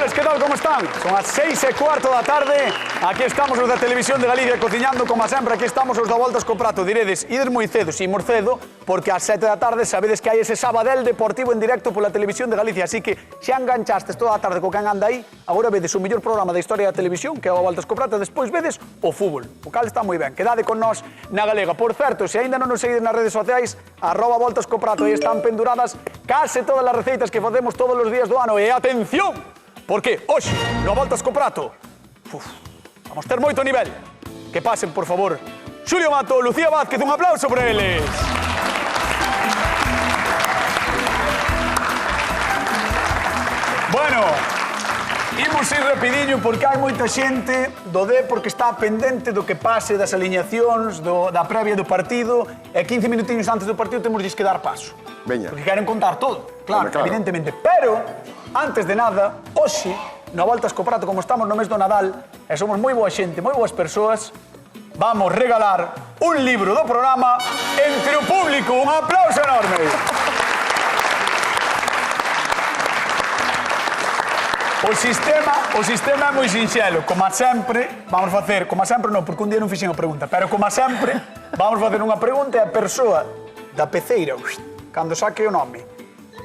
chavales, ¿qué tal? ¿Cómo están? Son as 6:15 da tarde. Aquí estamos os da Televisión de Galicia cociñando, como sempre. Aquí estamos os da Voltas co Prato. Diredes, ides moi cedo, si moi cedo, porque ás 7 da tarde sabedes que hai ese Sabadell Deportivo en directo pola Televisión de Galicia. Así que, se enganchastes toda a tarde co can anda aí, agora vedes o mellor programa da historia da televisión, que é o Voltas co Prato, e despois vedes o fútbol. O cal está moi ben. Quedade con nós na Galega. Por certo, se aínda non nos seguides nas redes sociais, @Voltas co Prato, aí están penduradas case todas as receitas que facemos todos os días do ano. E atención! Porque hoxe, no Voltas co Prato, vamos ter moito nivel. Que pasen, por favor, Xulio Mato, Lucía Vázquez, un aplauso por eles. Bueno, imos ir rapidiño porque hai moita xente do D porque está pendente do que pase das aliñacións, da previa do partido, e 15 minutiños antes do partido temos que dar paso. Veña. Porque queren contar todo, claro, evidentemente. Pero, antes de nada, hoxe, no Voltas co Prato, como estamos no mes do Nadal, e somos moi boa xente, moi boas persoas, vamos regalar un libro do programa entre o público. Un aplauso enorme. O sistema é moi sinxelo. Como sempre, vamos facer, como sempre non, porque un día non fixen a pregunta, pero como sempre, vamos facer unha pregunta e a persoa da peceira, cando saque o nome,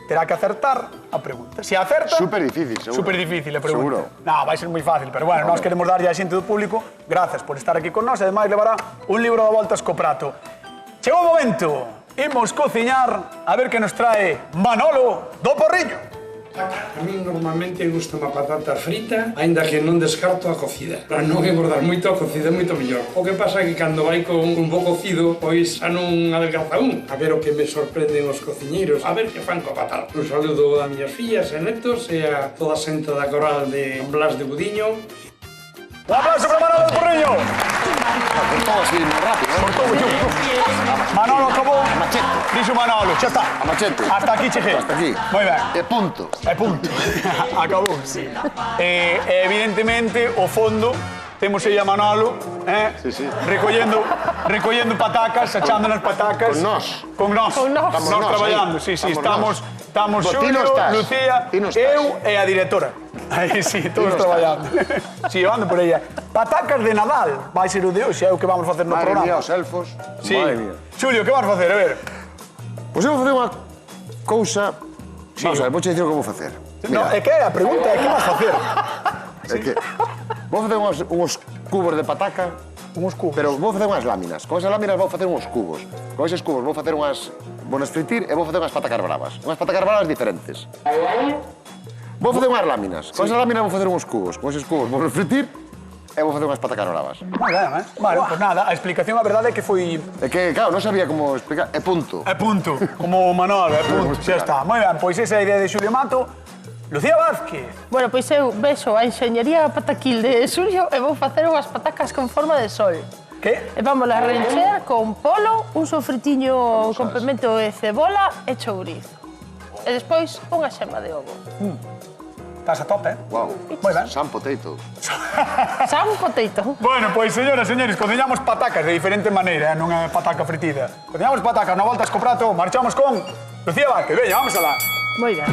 terá que acertar a pregunta. Se acerta... Super difícil, seguro. Super difícil a pregunta. Seguro. Non, vai ser moi fácil, pero bueno, nós queremos darlle a xente do público gracias por estar aquí con nós e ademais levará un libro de Voltas co Prato. Chegou o momento, imos cociñar a ver que nos trae Manolo do Porriño. A mí normalmente gusta unha patata frita, aínda que non descarto a cocida. Para non engordar moito, a cocida é moito mellor. O que pasa é que cando vai con un bo cocido, pois xa non adelgaza un. A ver o que me sorprenden os cociñeiros, a ver que fan coa patata. Un saludo a miñas fillas e netos e a toda a xente da coral de Blas de Budiño. Un aplauso para Manolo do Porriño. Cortado así moi rápido, ¿no? Manolo acabou. A machete. Dixo Manolo, xa está. A machete. Hasta aquí cheguei. Hasta aquí. Moi ben. E punto. E punto. Acabou, sí. Evidentemente, o fondo, temos aí a Manolo, Sí, sí. recollendo patacas, achando nas patacas. Con nós. Con nós. Con nós. Estamos Nós nós traballando, aí. sí, Estamos estamos Bo, ti Xulio, non estás. Lucía, Ti non estás. eu e a directora. Aí sí, todos non traballando. Sí, ando por aí. Patacas de Nadal, vai ser o de hoxe, é o que vamos facer no Madre programa. mía, os elfos. Sí. Madre mía. Xulio, que vas facer? A ver. Pois eu vou facer unha cousa... Vamos a ver, vou dicir o que vou facer. No, é que a pregunta é que vas facer? É que... Vou facer uns cubos de pataca, Uns cubos. pero vou facer unhas láminas. Con esas láminas vou facer uns cubos. Con eses cubos vou facer unhas... Vou fritir e vou facer unhas patacas bravas. Unhas patacas bravas diferentes. Vou facer unhas láminas. Con esas láminas vou facer uns cubos. Con eses cubos vou fritir e vou facer unhas patacas bravas. Moi ben, Vale, pois nada, a explicación, a verdade é que foi... É que, claro, non sabía como explicar. É punto. É punto, como o Manolo, é punto, xa está. Moi ben, pois esa é a idea de Xulio Mato. Lucía Vázquez. Bueno, pois eu vexo a enxeñería pataquil de Xulio e vou facer unhas patacas con forma de sol. Que? E vamos a rencher con polo, un sofritiño con pimento e cebola e chourizo. E despois unha xema de ovo. Estás a tope, Wow. Moi ben. Sun potato. San potato. Bueno, pois, señoras e señores, cociñamos patacas de diferente maneira, non é pataca fritida. Cociñamos patacas, no Voltas co Prato, marchamos con Lucía Vázquez. Veña, vamos alá. Moi ben.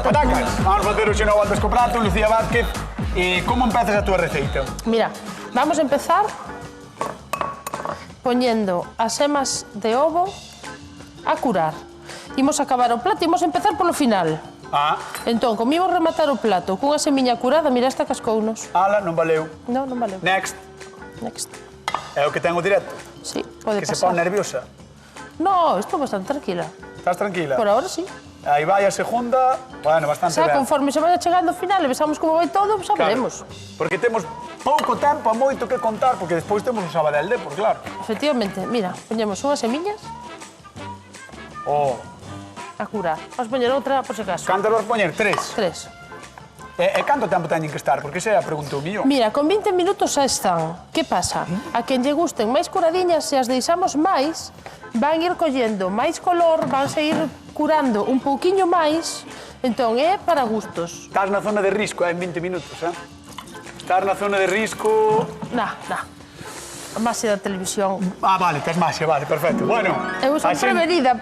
Patacas, vamos facer hoxe no Voltas co Prato, Lucía Vázquez. E como empezas a túa receita? Mira, vamos a empezar poñendo as semas de ovo a curar. Imos acabar o plato, imos empezar polo final. Entón, como imos rematar o plato cunha semiña curada, mira, esta cascounos. Ala, non valeu. Non, non valeu. Next. Next. É o que ten o directo. Sí, pode Que se pasar. pon nerviosa. No, estou bastante tranquila. Estás tranquila? Por ahora sí. Aí vai a segunda, bueno, bastante Xa, ben. conforme se vaya chegando ao final e vexamos como vai todo, xa Claro, veremos. Porque temos pouco tempo, a moito que contar, porque despois temos o Sabadell Depor, claro. Efectivamente, mira, poñemos unhas semiñas Oh, a curar. Vamos poñer outra, por se acaso. cantas vas poñer? 3. 3. E canto tempo teñen que estar? Porque esa é a pregunta o millón. Mira, con 20 minutos xa están. Que pasa? A quen lle gusten máis curadiñas, se as deixamos máis, van ir collendo máis color, van a ir curando un pouquiño máis, entón é para gustos. Estás na zona de risco, en 20 minutos, Estás na zona de risco... Na. máis da televisión. Ah, vale, tes máis, vale, perfecto. Bueno, Eu son prevenida.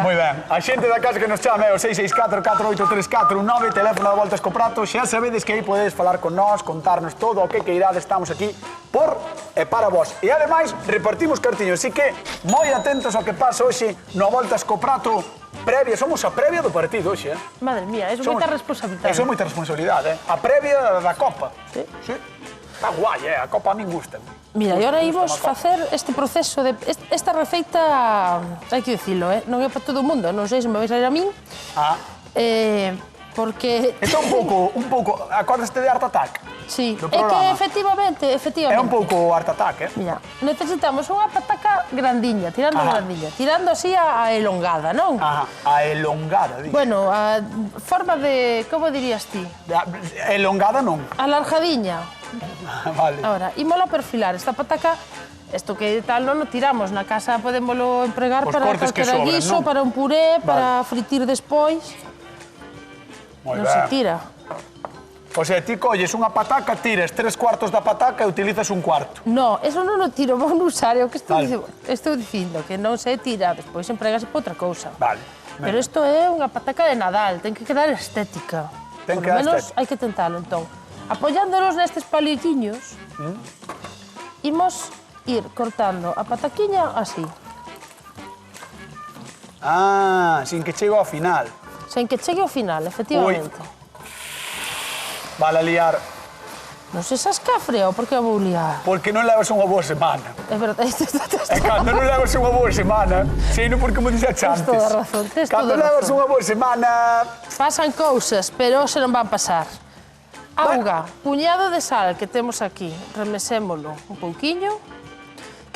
Moi ben. A xente da casa que nos chame é o 664-483-419, teléfono de Voltas co Prato. Xa sabedes que aí podedes falar con nós, contarnos todo o que queirades. Estamos aquí por e para vos. E ademais, repartimos cartiños, así que moi atentos ao que pasa hoxe no Voltas co Prato previa. Somos a previa do partido hoxe, Madre mía, é moita responsabilidade. Eso é moita responsabilidade, A previa da Copa. Sí. Sí. Está guai, A Copa a min gusta. Mira, e agora imos facer este proceso de... Esta receita, hai que dicilo, non é para todo o mundo, non sei se me vais a ir a min, Ah. porque... Está un pouco, acordaste de Art Attack? Sí, do é que programa. efectivamente... É un pouco Art Attack, Mira, necesitamos unha pataca grandiña, tirando grandiña, tirando así a elongada, non? Ajá, a elongada, digo. Bueno, a forma de... Como dirías ti? Elongada non. Alargadiña. Vale. Ahora, ímola perfilar. Esta pataca, isto que tal non o tiramos, na casa podémolo empregar Os para cortes que calquera sobran, guiso, non? para un puré, para fritir despois. Moi Non ben. se tira. O sea, ti colles unha pataca, tires 3/4 da pataca e utilizas un cuarto. No, eso non o tiro, vou usar, é o que Vale. estou dicindo, que non se tira, despois empregase para outra cousa. Vale. Pero isto é unha pataca de Nadal, ten que quedar estética. Ten Por que lo dar menos estética. hai que tentalo, entón. Apoyándonos nestes palilliños, imos ir cortando a pataquiña así, Ah, sin que chegue ao final. sen que chegue ao final, efectivamente. Vale a liar, Non se sascafre ou porque a vou liar? porque non levas unha boa semana. É verdade, E cando non levas unha boa semana, sino porque me dixetes antes. toda razón, tes Cando toda levas razón. unha boa semana... Pasan cousas, pero hoxe non van pasar. Auga, puñado de sal que temos aquí, remesémolo un pouquiño.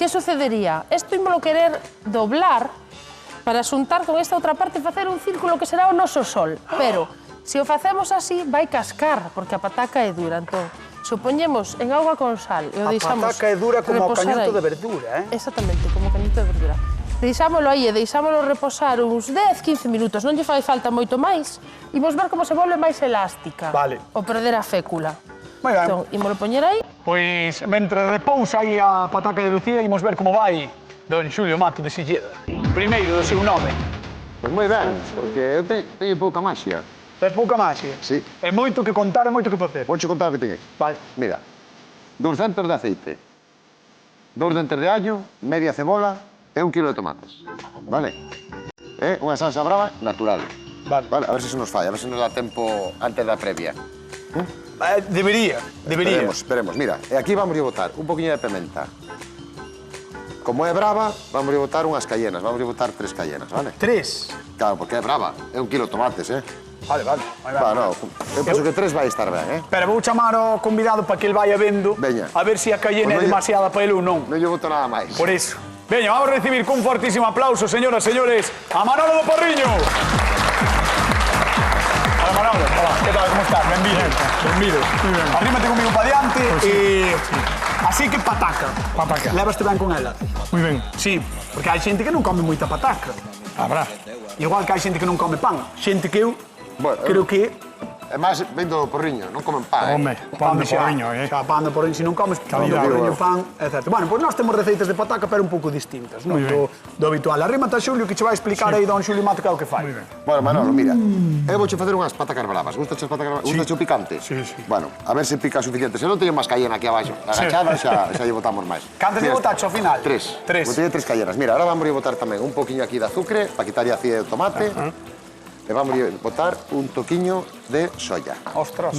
Que sucedería? Isto ímolo querer doblar para xuntar con esta outra parte e facer un círculo que será o noso sol. Pero, se o facemos así, vai cascar, porque a pataca é dura. Entón, se o poñemos en auga con sal e o A deixamos pataca é dura como o reposar cañoto aí. de verdura, Exactamente, como cañito de verdura. Deixámolo aí e deixámolo reposar uns 10-15 minutos, non lle fai falta moito máis. Imos ver como se volve máis elástica. Vale. O perder a fécula. Moi ben. Entón, ímolo poñer aí. Pois, mentre repousa aí a pataca de Lucía, imos ver como vai don Xulio Mato de Silleda. Primeiro do seu nome. Pois moi ben, porque eu teño pouca maxia. Tes pouca máxia? Sí. É moito que contar, é moito que facer. Vouche contar o que teño aquí. Vale. Mira, 200 de aceite, 2 dentes de allo, media cebola e 1 kilo de tomates. Vale? E unha salsa brava natural. Vale. Vale, a ver se se nos falla, a ver se nos dá tempo antes da previa. Debería. Esperemos. Mira, e aquí vamos a botar un poquinho de pimenta. Como é brava, vamos a botar unhas cayenas, vamos a botar 3 cayenas, vale? 3. Claro, porque é brava, é 1 kilo de tomates, Vale. Moi ben. Bueno, eu penso que 3 vai estar ben, Pero vou chamar ao convidado para que ele vaya vendo. Veña. A ver se a cayena é Pues non lle- demasiada para ele ou non. Non lle boto nada máis. Por iso. Veña, vamos a recibir cun fortísimo aplauso, señoras e señores, a Manolo do Porriño. Hola, Manolo. Hola, que tal, como estás? Benvido. Benvido. Arrímate comigo para diante e... Así que pataca. Pataca. Levaste ben con ela. Moi ben. Sí, porque hai xente que non come moita pataca. Habrá. Igual que hai xente que non come pan. Xente que eu Bueno, creo que... É máis, ven do porriño, non comen pan, Home, pan de xa, porriño, xa, pan de porriño, se non comes Calidad. porriño, pan, etc. Bueno, pois nós temos receitas de pataca, pero un pouco distintas, non? Moi ben. Do habitual. Arrímate a Xulio que che vai explicar aí don Xulio Mato que é o que fai. Moi ben. Bueno, Manolo, mira, eu vouche facer unhas patacas bravas. Gustache as patacas bravas? Gustache o picante? Sí, sí. Bueno, a ver se pica suficiente. Se non teño máis cayena aquí abaixo. Agachada xa lle botamos máis. Cantas lle botache ao final? 3. Tres. Botei 3 cayenas. Mira, ahora vamos a botar tamén un poquinho aquí de azúcar para quitar a acidez do tomate. E vamos a botar un toquiño de soya. Ostras.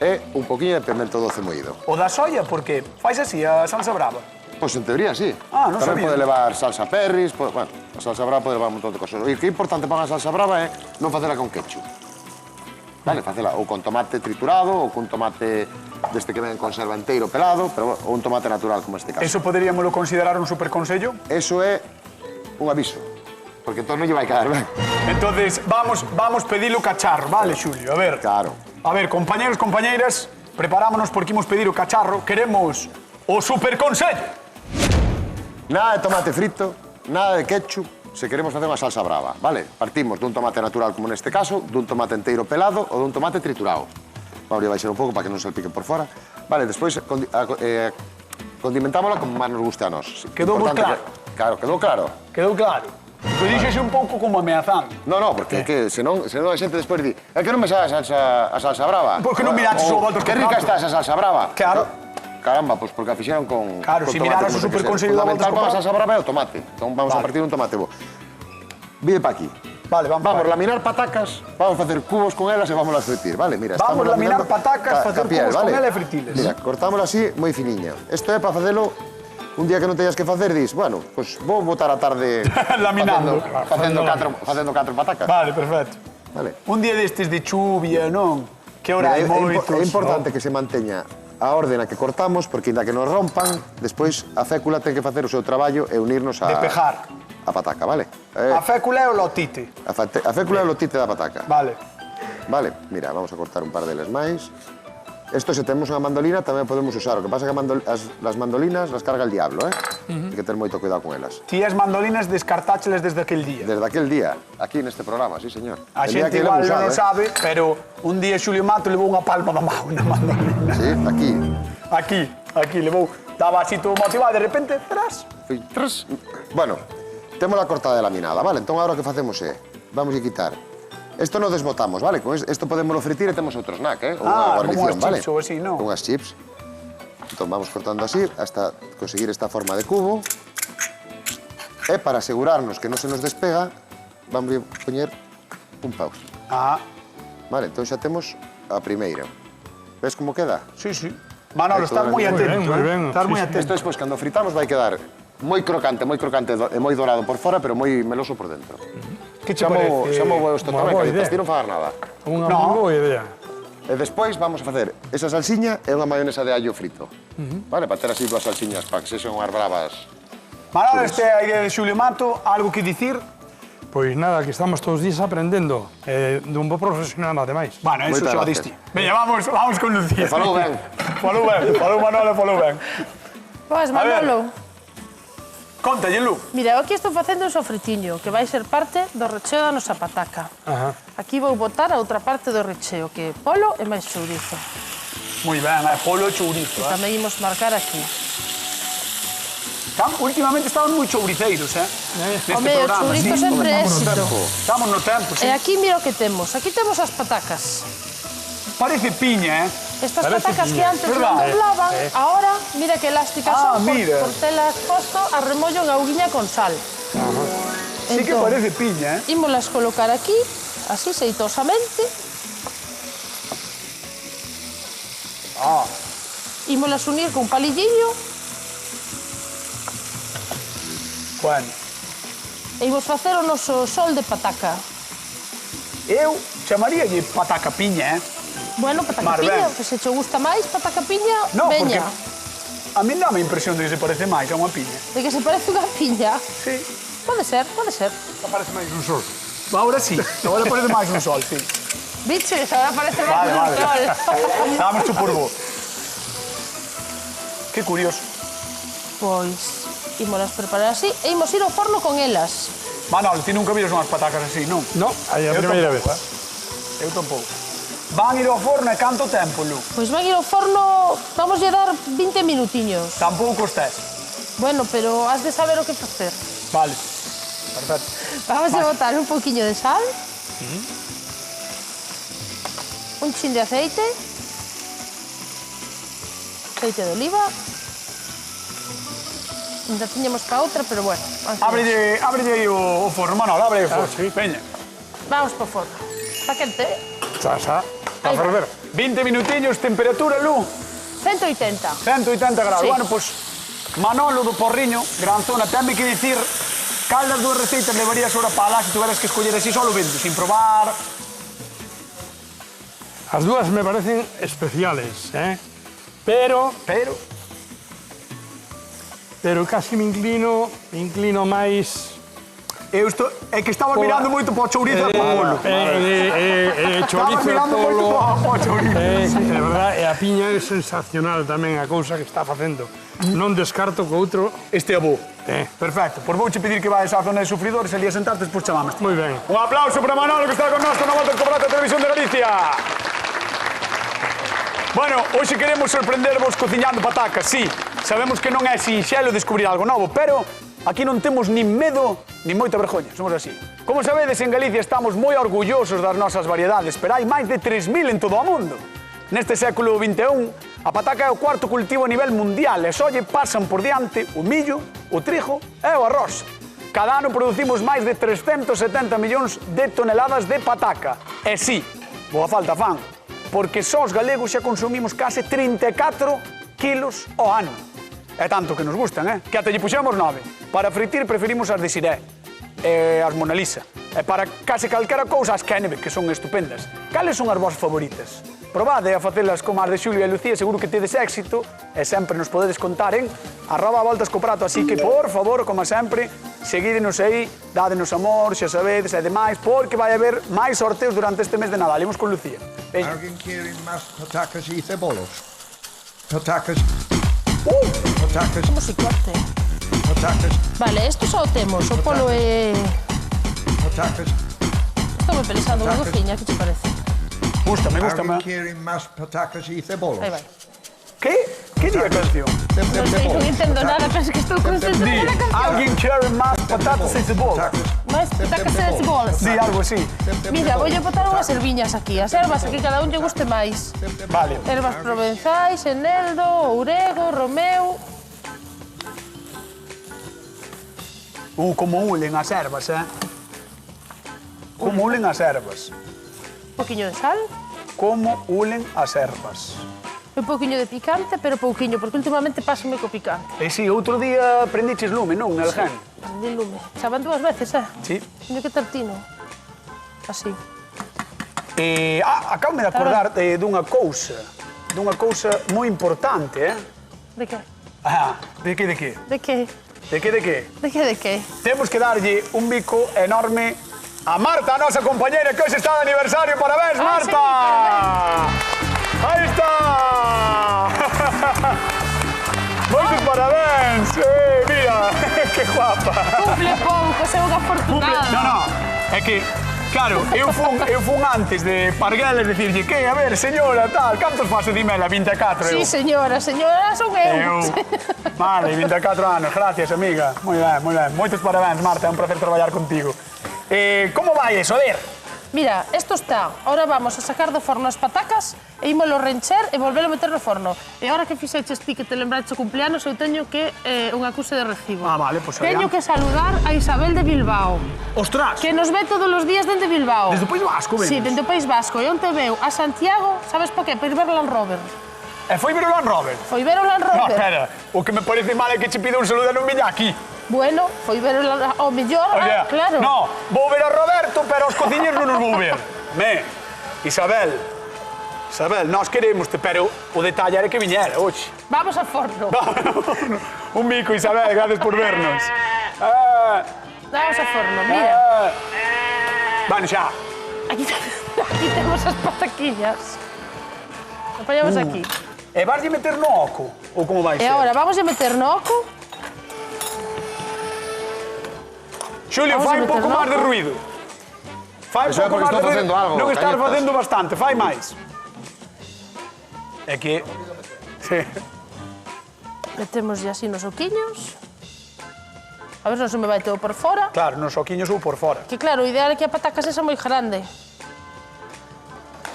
E un poquinho de pimento doce moído. O da soia, porque fais así a salsa brava. Pois en teoría, sí. Ah, non Tamén sabía. pode levar salsa perris, bueno, a salsa brava pode levar un montón de cosas. E o que é importante para unha salsa brava é non facela con ketchup. Vale, facela ou con tomate triturado ou con tomate deste que ven en conserva inteiro pelado, pero ou un tomate natural como este caso. Eso poderíamoslo considerar un superconsello? Eso é un aviso, porque entón non lle vai caer ben. Entonces, vamos pedilo cacharro, vale, Xulio? A ver. Claro. A ver, compañeros, compañeiras, preparámonos porque imos pedir o cacharro. Queremos o superconsello. Nada de tomate frito, nada de ketchup, se queremos facer unha salsa brava, vale? Partimos dun tomate natural como neste caso, dun tomate enteiro pelado ou dun tomate triturado. Vamos a baixar un pouco para que non se pique por fora. Vale, despois condimentámola como máis nos guste a nós. Quedou moi Importante claro. Claro, quedou claro. Quedou claro. Pois díxese un pouco como ameazando. No, porque é que senón a xente despois di é que non me sabe a salsa brava. Por que non miraches o voltas Que rica está esa salsa brava. Claro. Caramba, pois porque a fixeron con Claro, con si tomate, miraras como o ten que ser. superconsello da voltas Fundamental para a compradas. salsa brava é o tomate. Entón vamos a partir un tomate bo. Vide pa aquí. Vale, Vamos laminar patacas, vamos facer cubos con elas e vamos a fritir, vale? Mira, Vamos estamos laminar laminando patacas, facer capiel, cubos con ela e fritiles. Mira, cortámosla así, moi finiña. Isto é para facelo un día que non teñas que facer, dis, bueno, pois vou botar a tarde Laminando. facendo catro patacas. Vale, perfecto. Vale. Un día destes de chuvia, non? Que hora hai Mira, moitos. é importante que se manteña a orden a que cortamos, porque inda que nos rompan, despois a fécula ten que facer o seu traballo e unirnos a... De pejar. A pataca, vale? A fécula é o lotite. A fécula é o lotite da pataca. Vale. Vale, mira, vamos a cortar un par deles máis. Isto, se temos unha mandolina, tamén podemos usar. O que pasa é que as mandolinas las carga el diablo, eh? Hai que ter moito cuidado con elas. Ti as mandolinas descartácheles desde aquel día. Desde aquel día, aquí neste programa, sí, señor. A El día xente que igual leva usado, non sabe, pero un día Xulio Mato levou unha palma da mão na mandolina. Sí, aquí. Aquí, levou. Daba así todo motivado, de repente, tras. Foi tras. Bueno, temos a cortada de laminada, vale? Entón, agora o que facemos é, vamos a quitar. Isto non desbotamos, vale? Con isto podemos fritir e temos outro snack, eh? Ou unha guarnición, como as vale? chips ou así, non? Unhas chips. Entón, vamos cortando así hasta conseguir esta forma de cubo. E para asegurarnos que non se nos despega, vamos a poñer un pause. Vale, entón xa temos a primeira. Ves como queda? Sí, sí. Manolo, estás moi atento, moi ben. Estás moi Isto atento. despois, cando fritamos, vai quedar moi crocante e moi dorado por fora, pero moi meloso por dentro. Que che parece? Chamo isto Unha tamén, boa que idea. ti non fagas nada. Unha No. moi boa idea. E despois vamos a facer esa salsiña e unha maionesa de allo frito. Vale, para ter así dúas salsiñas, para que sexan unhas bravas. Manolo, este é a idea de Xulio Mato, algo que dicir? Pois nada, que estamos todos os días aprendendo dun bo profesional ademais. Bueno, eso Moitas xa o gracias. diste. Veña, vamos con Lucía. Falou ben. Falou Manolo, falou ben. Pois, Manolo, Contalle, Lu. mira, eu aquí estou facendo un sofritiño que vai ser parte do recheo da nosa pataca. Ajá. Aquí vou botar a outra parte do recheo, que é polo e máis chourizo. Moi ben, polo e chourizo, Tamén imos marcar aquí. Últimamente estamos moi chouriceiros, Neste Home, o programa, chourizo sí. sempre é éxito. Estamos no tempo, sí. E aquí mira o que temos. Aquí temos as patacas. Parece piña, Estas Parece patacas que piña. antes non Verdad. doblaban, ahora, mira que elásticas son, mira. por telas posto a remollo en auguiña con sal. Sí que parece piña, Ímolas colocar aquí, así xeitosamente. Ímolas unir con palilliño Bueno, e imos facer o noso sol de pataca. eu chamaríalle pataca piña, Bueno, pataca Mar, piña, ben. que se che gusta máis, pataca piña, No, porque veña. a mí dá a impresión de que se parece máis a unha piña. De que se parece unha piña. Sí. Pode ser, pode ser. Parece máis un sol. Ahora sí, agora parece máis un sol, sí. Biche, ahora parece máis Vale, un vale. sol. Damos tu por vos. Que curioso. Pois, ímolas preparar así e imos ir ao forno con elas. Manolo, ti nunca viras unhas patacas así, non? No, aí a primeira vez. Eu tampouco. Van ir ao forno e canto tempo, Lu? Pois van ir ao forno, vamos lle dar 20 minutiños. Tampouco estés. Bueno, pero has de saber o que facer. Vale. Perfecto. Vamos a botar un poquinho de sal. Un chin de aceite. Aceite de oliva. Ainda tiñamos para outra, pero bueno. Ábrelle aí o forno, Manolo, abre o forno. sí. Veña. Vamos para o forno. Está quente, eh? Xa, a ferver. 20 minutiños, temperatura, Lu, 180. 180 grados. Sí. Bueno, pois, Manolo do Porriño, gran zona, tenme que dicir cal das dúas receitas levarías ahora para lá se tuveras que escoller así solo vendo, sin probar. As dúas me parecen especiales, pero casi me inclino máis... É que estaba mirando moito para o chourizo e para o polo. Estaba chorizo e mirando moito polo... para o chourizo. É verdad, e a piña é sensacional tamén a cousa que está facendo. Non descarto que outro... Este é bo. Eh. Perfecto. Pois vouche pedir que vayas á zona de sufridores, ali a sentarte, despois chamamos. Moi ben. Un aplauso para Manolo que está con nós na volta do Campeonato de Televisión de Galicia. Bueno, hoxe queremos sorprendervos cociñando patacas, sí. Sabemos que non é sinxelo descubrir algo novo, pero aquí non temos nin medo nin moita vergoña, somos así. Como sabedes, en Galicia estamos moi orgullosos das nosas variedades, pero hai máis de 3.000 en todo o mundo. Neste século XXI, a pataca é o cuarto cultivo a nivel mundial e só lle pasan por diante o millo, o trigo e o arroz. Cada ano producimos máis de 370 millóns de toneladas de pataca. E sí, boa falta fan, porque só os galegos xa consumimos case 34 kilos ao ano. É tanto que nos gustan, que ate lle puxemos 9. Para fritir preferimos as de Xiré e as Mona Lisa. E para case calquera cousa as Kennedy, que son estupendas. Cales son as vosas favoritas? Probade a facelas como as de Xulio e Lucía, seguro que tedes éxito e sempre nos podedes contar en @voltascoprato. Así que, por favor, como sempre, seguídenos aí, dádenos amor, xa sabedes, e demais, porque vai haber máis sorteos durante este mes de Nadal. Imos con Lucía. Veña. Alguien quiere más patacas y cebolos. Patacas. Patacas. Como se corte? Patacas. Vale, esto só o temos, o polo é... Patacas. Estou pensando unha cociña, que te parece? Gústame. Alguien quiere más patacas y cebolos. Aí vai. Que? Que di a canción? Non sei, non entendo nada, penso que estou concentrada Di, na canción. alguén quere máis patatas e cebola. Máis patacas e cebolas. Di algo así. Mira, voulle botar unhas erviñas aquí, as ervas que cada un lle guste máis. Vale. Ervas provenzais, eneldo, ourego, romeu... Como ulen as ervas, Como ulen as ervas. Un poquinho de sal, Como ulen as ervas. un poquinho de picante, pero pouquiño, porque últimamente pásame co picante. E si, outro día prendiches lume, non, Nelgen? De lume. Xa van 2 veces, Sí. Teño que tartino. Así. Acabo de acordar dunha cousa moi importante, De que? De que? De que? De que? De que? De que? Temos que darlle un bico enorme a Marta, a nosa compañera, que hoxe está de aniversario. Parabéns, Marta! Aí está! Moitos parabéns! Mira, que guapa! Cumple pouco, é unha afortunada. No, é que, claro, eu fun antes de Pargueles dicirlle que, a ver, señora, tal, cantos fase di mela? 24, Sí, señora, son eu. Vale, 24 anos, gracias, amiga. Moi ben. Moitos parabéns, Marta, é un placer traballar contigo. Como vai eso? A ver. Mira, esto está. Ahora vamos a sacar do forno as patacas e ímolo rencher e volvelo a meter no forno. E ahora que fixeches ti que te lembraste o cumpleanos, eu teño que unha acuse de recibo. Vale, pois Teño que saludar a Isabel de Bilbao, Ostras! que nos ve todos os días dende Bilbao. Desde o País Vasco, venes? Sí, dende o País Vasco. E onte veu a Santiago, sabes por qué? Para ir ver o Land Rover. E foi ver o Land Rover? Foi ver o Land No, Rover. espera, o que me parece mal é que che pide un saludo e non viña aquí. Bueno, foi ver o mellor, O sea, claro. no, vou ver a Roberto, pero os cociñeros non nos vou ver. Isabel, nós queremos-te, pero o detalle era que viñera, hoxe. Vamos ao forno. Un bico, Isabel, gracias por vernos. Vamos ao forno, mira. Bueno, xa. Aquí temos as pataquillas. Apoñamos aquí. E vas de meter no oco? Ou como vai E ser? agora vamos a meter no oco. Xulio, Vamos a fai un meter pouco no máis de oco. ruido. Fai un Eso é pouco porque máis de estou ruido. facendo algo, Non estás cañetas. facendo bastante, fai máis. É que... Sí. Metemos así nos oquiños. A ver se non se me vai todo por fora. Claro, nos oquiños ou por fora. Que claro, o ideal é que a pataca sexa moi grande.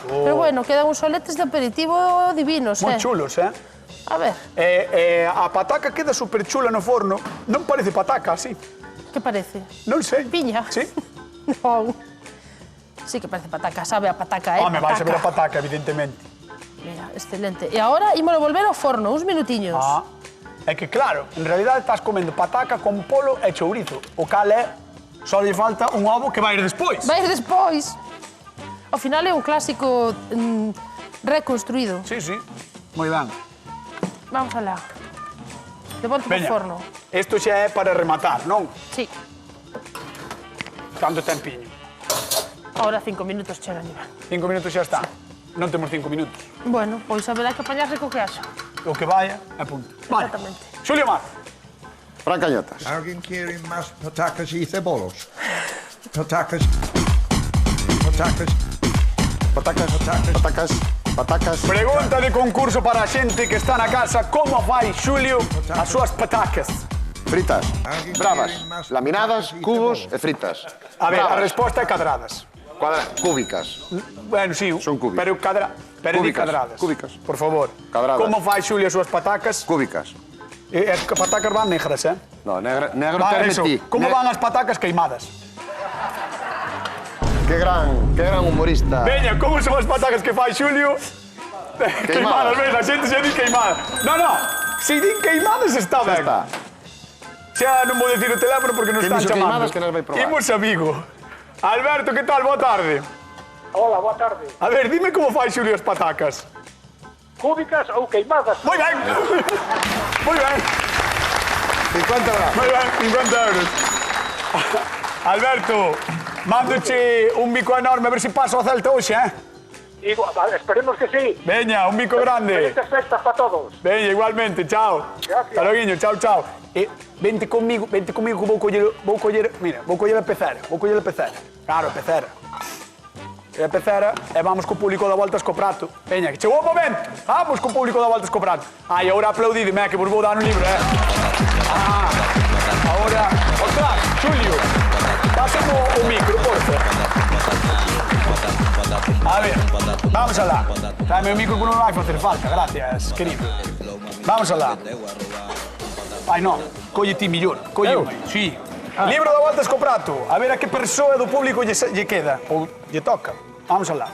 Pero bueno, quedan uns soletes de aperitivo divinos, Moi chulos, A ver, A pataca queda super chula no forno. Non parece pataca, así. que parece? Non sei. Piña? Sí. Non. Sí que parece pataca, sabe a pataca, Home, vais a ver a pataca, evidentemente. Mira, excelente. E agora ímolo volver ao forno, uns minutiños. É que claro, en realidad estás comendo pataca con polo e chourizo. O cal é, só lle falta un ovo que vai ir despois. Vais despois. Ao final é un clásico reconstruído. Sí, sí. Moi ben. Vamos alá. De volta ao Veña, forno. isto xa é para rematar, non? Sí. Canto tempiño? Ahora 5 minutos chegan. 5 minutos xa está. Non temos 5 minutos. Bueno, pois haberá que apañarse co que haxa. O que vaya, é punto. Vale. Exactamente. Xulio Mar. Fran Cañotas. Alguien quiere más patacas y cebolos. Patacas. Patacas. Patacas. Patacas. Patacas. Patacas. Pregunta de concurso para a xente que está na casa. Como fai Xulio as súas patacas? Fritas. Bravas. Laminadas, cubos e fritas. A ver, a Bravas. resposta é cadradas. Cúbicas. Bueno, sí. Son cúbicas. Pero di Cúbicas, cadradas. cúbicas. Por favor. Cadradas. Como fai Xulio as súas patacas? Cúbicas. As patacas van negras, eh? No, negro Va, terme eso. ti. Como van as patacas queimadas? Que gran humorista. Veña, como son as patacas que fai Xulio? Queimadas, ves, a xente se di queimadas. No, se din queimadas está Xa ben. está. Xa non vou dicir o teléfono porque nos Que están dixo chamando. queimadas que nos vai probar. Imos a Vigo. Alberto, que tal? Boa tarde. Hola, boa tarde. A ver, dime como fai Xulio as patacas. Cúbicas ou queimadas? Moi ben. Moi ben. 50 bravas. Moi ben, 50 euros. Alberto, mándoche un bico enorme a ver se paso a Celta hoxe, Vale, esperemos que sí. Veña, un bico grande. Felices festas para todos. Veña, igualmente, chao. Gracias. Hasta loguiño, chao. Vente comigo que vou coller a pecera. Claro, a pecera. A pecera e vamos co público da Voltas co Prato. Veña, que chegou o momento. Vamos co público da Voltas co Prato. Ai, agora aplaudideme, que vos vou dar un libro, Agora, ostras, Xulio, pásame o micro, porfa. A ver, vamos alá. Tráeme o micro que non vai facer falta, gracias, querido. Vamos alá. Ai, non, colle ti millor, colle un, sí. Libro da Voltas co Prato. A ver a que persoa do público lle queda, ou lle toca. Vamos alá.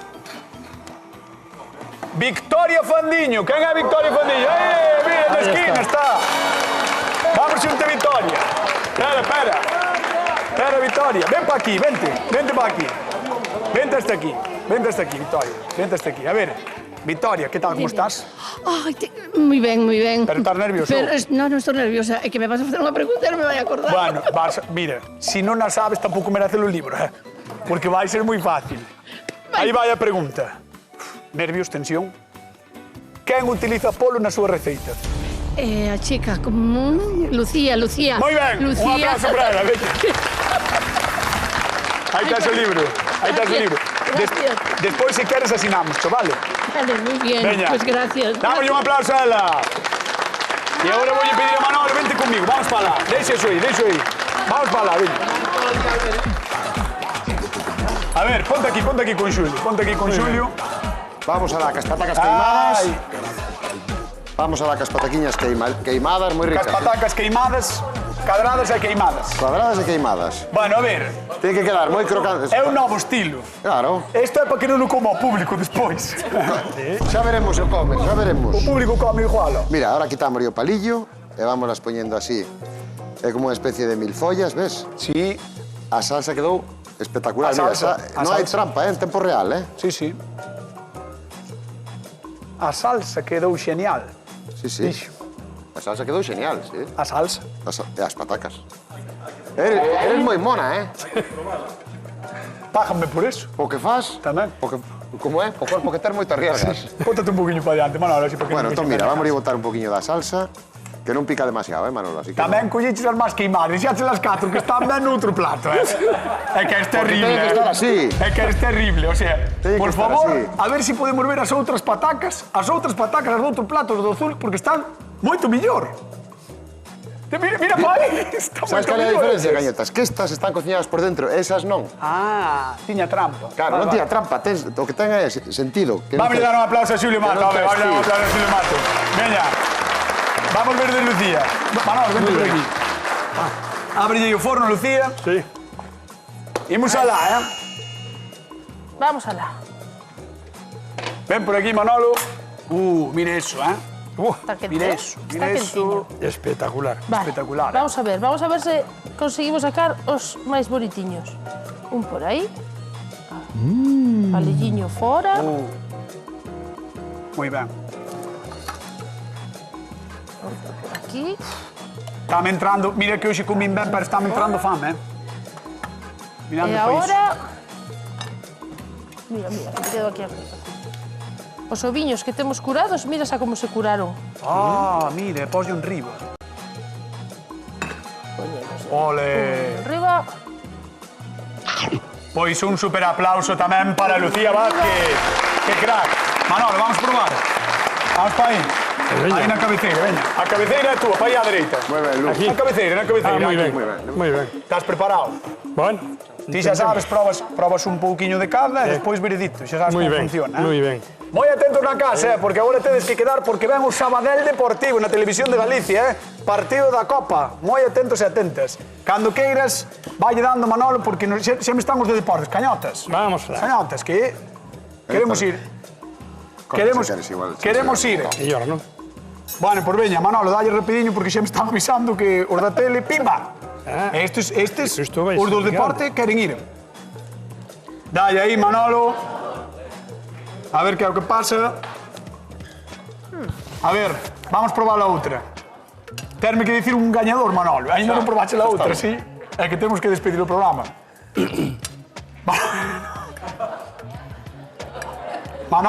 Victoria Fandiño. Quen é Victoria Fandiño? Mira, na esquina está. Vamos xunte Victoria. Espera, Victoria. Ven pa aquí, vente pa aquí. Vente hasta aquí, Victoria. Vente hasta aquí. A ver, Victoria, ¿qué tal? ¿Cómo estás? Ay, muy bien. Pero estás nerviosa. No estoy nerviosa. Es que me vas a hacer una pregunta y no me voy a acordar. Bueno, mira, si no la sabes tampoco merece el libro, porque va a ser muy fácil. Ahí va a pregunta. Nervios, tensión. ¿Quién utiliza polo na súa receita? A chica, como Lucía. Muy bien, Lucía. un aplauso para ela. Ahí está el libro. Gracias. Después, si quieres, asinamos, vale? Vale, muy bien. Veña. Pues gracias. Dame un aplauso a ela. Y ahora voy a pedir a Manolo, vente conmigo, vamos para lá. Deixa eso aí. Vamos para lá, ven. A ver, ponte aquí con Xulio. Vamos a la cas patacas queimadas. Ai, Vamos a la cas pataquiñas queimadas, moi cas ricas. patacas queimadas, cadradas e queimadas. Cuadradas e queimadas. Bueno, a ver, Ten que quedar moi crocantes. é un novo estilo. Claro. Isto é para que non o coma o público despois. Xa veremos se o comes, xa veremos. O público come igual. Mira, ahora quitamos o palillo e vámonos poñendo así. É como unha especie de mil follas, ves? Sí, A salsa quedou espectacular. A salsa, Mira, a non hai salsa. trampa, en tempo real, sí. A salsa quedou xenial. Sí. Dixo. A salsa quedou genial, sí. A salsa. E as patacas. Eres moi mona, Págame por eso. O que faz? Tamén. Como é? O corpo que ter moito arriesgas. Póntate un poquinho para diante, Manolo, así para que Bueno, non entón me mira, xepe. vamos a botar un poquinho da salsa, que non pica demasiado, Manolo, así que... Tamén colleches as máis queimadas, xa che las 4 que están ben noutro plato, É que é terrible, teñen que estar así. É que é terrible, o sea, Teñen que por estar favor, así. a ver se podemos ver as outras patacas, as do outro plato, do azul, porque están moito millor. Mira, pai, está Sabes moito cal é a mellor diferencia, eses. Cañetas? Que estas están cociñadas por dentro, esas non. Ah, tiña trampa. Claro, non Vale, tiña trampa, o que ten é sentido. Que non Vamos a te- dar un aplauso a Xulio Mato, non a ver, tes vamos a dar un ti. aplauso a Xulio Mato. Veña, vamos ver de Lucía. Manolo, vente por aquí. Ábrelle o forno, Lucía. Sí. Imos alá, Vamos alá. Ven por aquí, Manolo. Mire eso, Está quente, Mira ¿eh? eso, Está mira eso. Espectacular. Vale, Espectacular. Vamos a ver se conseguimos sacar os máis bonitiños. Un por aí. Palilliño fora. Moi ben. Outro por aquí. Está me entrando, mira que hoxe comín ben, pero está me entrando fame, Mirando E para iso. agora... Mira, que me quedo aquí arriba. Os oviños que temos curados, mira xa como se curaron. Mire, poslle un riba. Poñemos Ole. arriba. Pois un super aplauso tamén para Lucía Vázquez. Que crack. Manolo, vamos probar. Vamos para aí. Aí na cabeceira, veña. A cabeceira é túa, para aí á dereita. Moi ben, Lu. Na cabeceira, na cabeceira. Moi ben, aquí. moi ben. Estás preparado? Bueno. Ti xa sabes, probas un pouquiño de cada e despois veredicto. Xa sabes Moi como ben, funciona. moi ben. Moi atentos na casa, porque agora tedes que quedar porque ven o Sabadell Deportivo na televisión de Galicia, partido da Copa. Moi atentos e atentas. Cando queiras, valle dando Manolo, porque xa me están os de deportes. Cañotas. Vamos lá. Cañotas, que queremos ir. Queremos ir. Mellor, non? Bueno, pois veña, Manolo, dalle rapidiño porque xa me están avisando que os da tele, pimba. Estes, Isto vai os dos ser deporte, queren ir. Dalle aí, Manolo. A ver que é o que pasa. A ver, vamos probar a outra. Terme que dicir un gañador, Manolo. Ainda non probache a outra, sí? É que temos que despedir o programa.